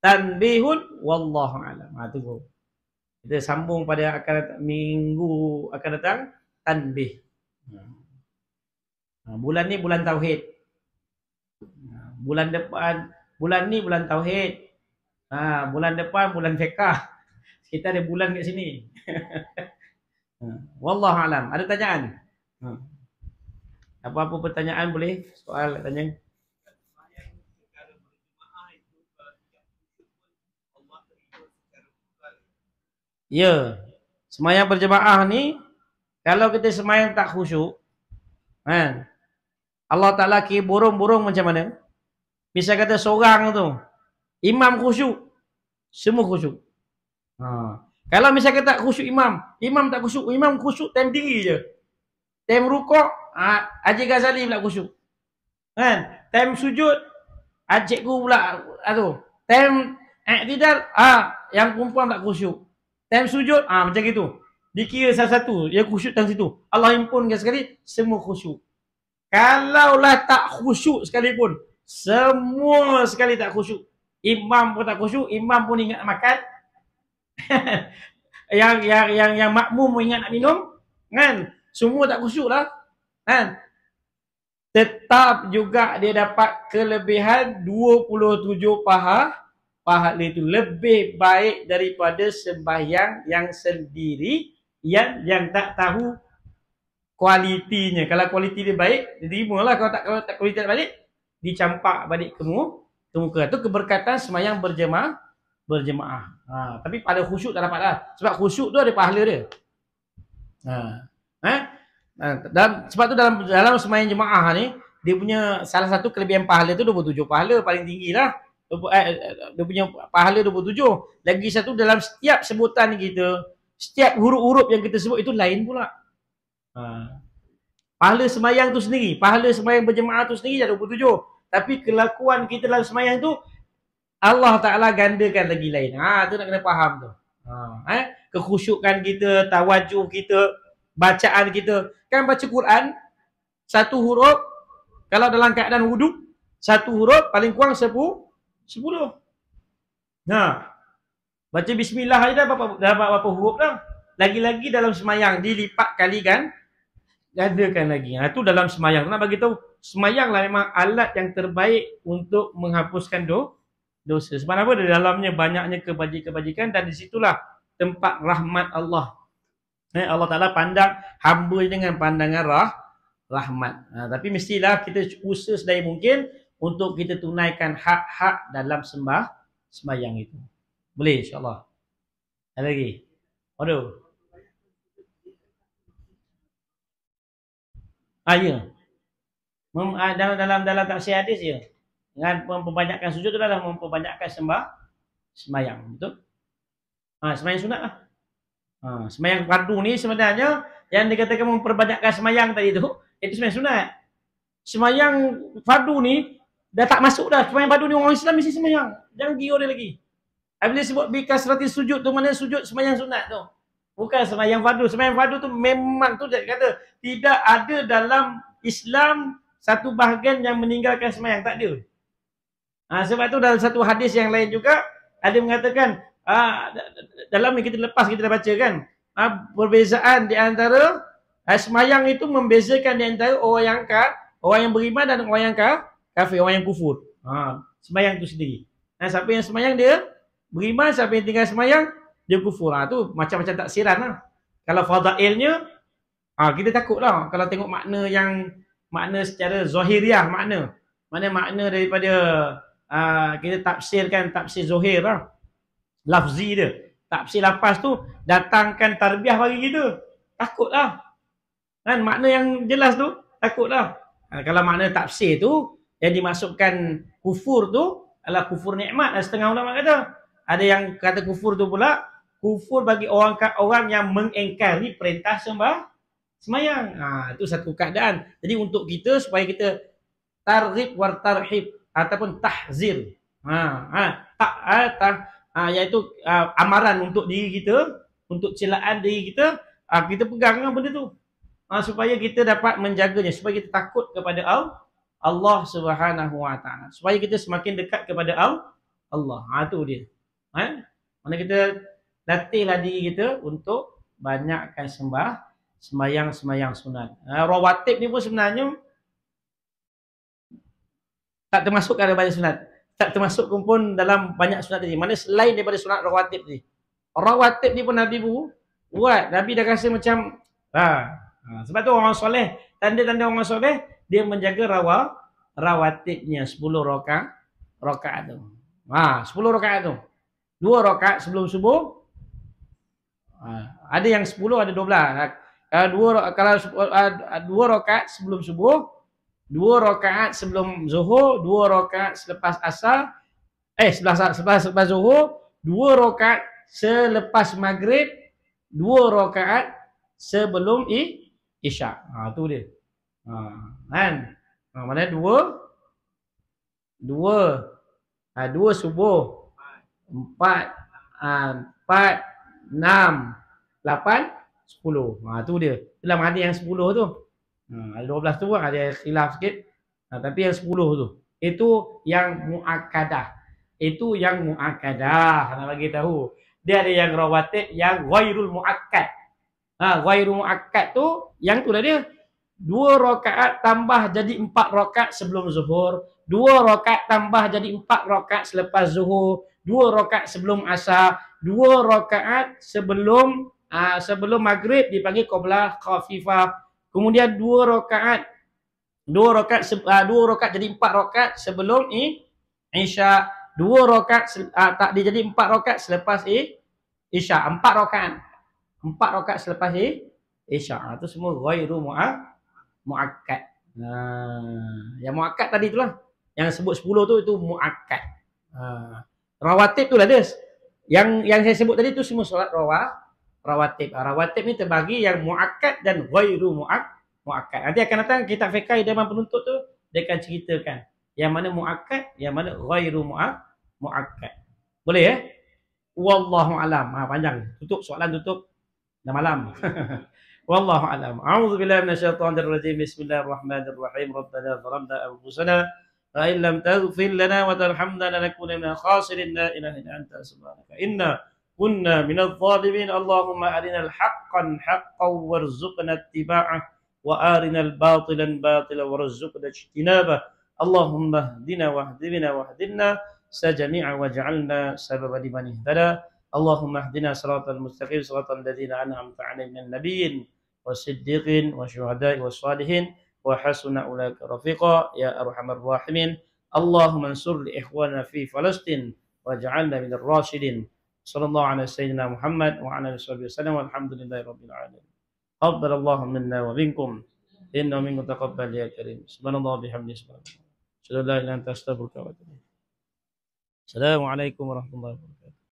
Tanbihun wallahu alam. Tunggu. Kita sambung pada minggu akan datang. Tanbih. Bulan ni bulan tauhid. Bulan depan, bulan ni bulan tauhid. Bulan depan bulan fiqh. Kita ada bulan kat sini. Wallahu alam. Ada tanyaan? Apa-apa pertanyaan boleh soal tanya. Ya. Sembahyang berjemaah ni, kalau kita sembahyang tak khusyuk, kan? Allah Ta'ala kira burung-burung macam mana? Misal kata seorang tu, imam khusyuk, semua khusyuk. Kalau misal kata khusyuk imam tak khusyuk, imam khusyuk time tinggi je. Time rukuk, Haji Ghazali pula khusyuk. Kan? Time sujud, cikgu pula tu. Time i'tidal, yang perempuan tak khusyuk. Time sujud, macam gitu. Dikira salah satu, dia khusyuk dalam situ. Allah himpunkan sekali, semua khusyuk. Kalaulah tak khusyuk sekalipun, semua sekali tak khusyuk. Imam pun tak khusyuk, imam pun ingat nak makan. yang makmum pun ingat nak minum, kan? Semua tak khusyuk lah, kan? Tetap juga dia dapat kelebihan 27 pahala pahala itu lebih baik daripada sembahyang yang sendiri yang tak tahu kualitinya. Kalau kualiti dia baik, terimalah. Kalau tak kualiti tak baik, dicampak balik ke muka. Itu keberkatan sembahyang berjemaah. Tapi pada khusyuk tak dapat lah. Sebab khusyuk tu ada pahala dia. Sebab tu dalam sembahyang jemaah ni, dia punya salah satu kelebihan pahala tu 27 pahala paling tinggi lah. Dia punya pahala 27. Lagi satu, dalam setiap sebutan kita, setiap huruf-huruf yang kita sebut itu lain pula. Pahala sembahyang tu sendiri, pahala sembahyang berjemaah tu sendiri dah 27. Tapi kelakuan kita dalam sembahyang tu Allah Ta'ala gandakan lagi lain. Tu nak kena faham tu. Kekhusyukan kita, tawajuh kita, bacaan kita. Kan baca Quran, satu huruf, kalau dalam keadaan wuduk, satu huruf paling kurang 10. Baca bismillah aja dah berapa huruf dah. Lagi-lagi dalam semayang dilipat kalikan, gandakan lagi. Itu dalam semayang. Nak bagi tahu, semayanglah memang alat yang terbaik untuk menghapuskan dosa. Sebab apa? Di dalamnya banyaknya kebajikan-kebajikan, dan disitulah tempat rahmat Allah. Allah Ta'ala pandang hamba dengan pandangan rahmat. Tapi mestilah kita usaha sedaya mungkin untuk kita tunaikan hak-hak dalam sembahyang itu. Boleh insya-Allah. Ada lagi? Aduh. Ya. Dalam tafsir hadis ya. Dengan memperbanyakkan sujud itu adalah memperbanyakkan sembahyang. Betul? Sembahyang sunat lah. Sembahyang fardu ni sebenarnya yang dikatakan memperbanyakkan sembahyang tadi itu sembahyang sunat. Sembahyang fardu ni dah tak masuk dah. Sembahyang fardu ni orang Islam mesti sembahyang. Jangan gila dia lagi. Bila sebut bikasrati sujud tu, mana sujud sembahyang sunat tu. Bukan sembahyang fardu. Sembahyang fardu tu memang tu dia kata tidak ada dalam Islam satu bahagian yang meninggalkan sembahyang. Tak ada. Sebab tu dalam satu hadis yang lain juga ada mengatakan dalam yang kita lepas kita dah baca kan, perbezaan di antara sembahyang itu membezakan di antara orang yang beriman dan orang yang kafir, orang yang kufur. Sembahyang tu sendiri. Siapa yang sembahyang dia beriman, siapa yang tinggal sembahyang dia kufur. Tu macam-macam taksiran lah. Kalau fadailnya kita takut lah kalau tengok makna secara zahiriah, makna daripada kita tafsirkan tafsir zahir lah, lafzi dia. Tafsir lapas tu datangkan tarbiyah bagi kita. Takutlah. Kan makna yang jelas tu takutlah. Kalau makna tafsir tu yang dimasukkan kufur tu adalah kufur nikmat. Setengah ulama kata. Ada yang kata kufur tu pula kufur bagi orang yang mengingkari perintah sembahyang. Itu satu keadaan. Jadi untuk kita supaya kita targhib war tarhib ataupun tahzir. Iaitu amaran untuk diri kita, untuk celaan diri kita, kita pegang dengan benda tu. Supaya kita dapat menjaganya, supaya kita takut kepada Allah Subhanahu Wa Taala, supaya kita semakin dekat kepada Allah. Itu dia. Mana kita latihlah diri kita untuk banyakkan sembahyang sunat. Rawatib ni pun sebenarnya tak termasuk dalam banyak sunat. Tak termasuk pun dalam banyak sunat tadi. Mana selain daripada sunat rawatib ni. Rawatib ni pun Nabi buat. Nabi dah rasa macam sebab tu orang soleh, tanda-tanda orang soleh, dia menjaga rawatibnya 10 rakaat tu. 10 rakaat tu. 2 rakaat sebelum subuh. Ada yang 10, ada 12. Kalau 2 rakaat sebelum subuh, 2 rakaat sebelum zuhur, 2 rakaat selepas asar, selepas zuhur, 2 rakaat selepas maghrib, 2 rakaat sebelum isyak. Tu dia. Kan? Mana 2 subuh, 4, 6, 8, 10. Tu dia. Dalam hadis yang 10 tu. Ada 12 tu ada khilaf sikit. Tapi yang 10 tu. Itu yang muakkadah. Nak bagi tahu. Dia ada yang rawatib, yang ghairul muakkad. Ghairul muakkad tu, yang tu lah dia. 2 rakaat tambah jadi 4 rakaat sebelum zuhur, 2 rakaat tambah jadi 4 rakaat selepas zuhur, 2 rakaat sebelum asar, 2 rakaat sebelum maghrib dipanggil qablah khafifah. Kemudian 2 rakaat jadi 4 rakaat sebelum isya, 2 rakaat tak dia jadi 4 rakaat selepas isya, 4 rakaat. 4 rakaat selepas isya. Itu semua ghairu muakkad. Yang muakkad tadi itulah. Yang sebut 10 tu itu muakkad. Rawatib tu lah dia. Yang saya sebut tadi tu semua solat rawatib. Rawatib ni terbagi yang muakkad dan ghairu muakkad. Nanti akan datang kitab fiqh Idaman Penuntut tu dia akan ceritakan yang mana muakkad, yang mana ghairu muakkad. Boleh ya? Wallahu alam. Panjang. Tutup soalan tutup. Dah malam. Wallahu alam. A'udzubillahi minasyaitonir rajim. Bismillahirrahmanirrahim. Rabbana zalamna anfusana wa in lam taghfir lana wa tarhamna lanakunanna minal khasirin. La ilaha illa anta subhanaka inna kunna minadh dhalimin. Allahumma arinal haqqan haqqan warzuqna ittiba'ah wa arinal batilan batilan warzuqna ijtinabah. Allahumma hdina wahdina wahdina sajami'a waj'alna sababan liman ihtada. Allahumma hdina siratal mustaqim siratal ladzina an'amta 'alaihim minan nabiyyin wasiddiqin wasyuhada'i wassalihin wa hasuna ulaika rafiqa ya arhamar rahimin. Allahumma ansur li ikhwana fi Palestin waj'alna minal rasyidin. Sallallahu ala sayyidina Muhammad wa ala alihi wasallam walhamdulillahi rabbil alamin. Qabbalallahu minna wa minkum innahu minkum taqabbal ya karim. Subhanallah bihamdihi subhanallah. Assalamualaikum warahmatullahi wabarakatuh.